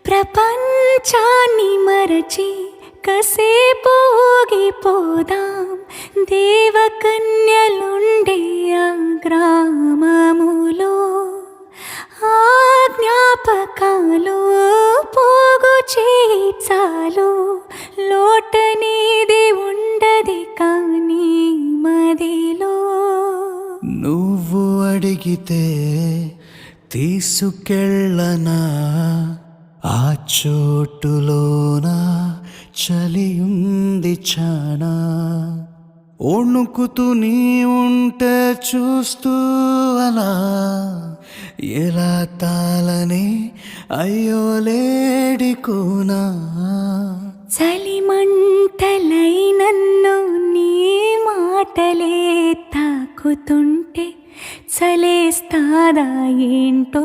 ప్రపంచాన్ని మరచి కసేపు ఊగిపోదాం దేవకన్యలుండే ఆ గ్రామములో. ఆ జ్ఞాపకాలు పోగు చేచాలు లోటనేది ఉండది కానీ మదిలో. నువ్వు అడిగితే తీసుకెళ్ళనా ఆ చోటులోన చలియుంది చానా. వణుకుతూ నీ ఉంటే చూస్తూ అలా ఎలా తాళని అయ్యో లేడికోనా. చలిమంటలై నన్ను నీ మాటలే తాకుతుంటే చలేస్తాదా ఏంటో.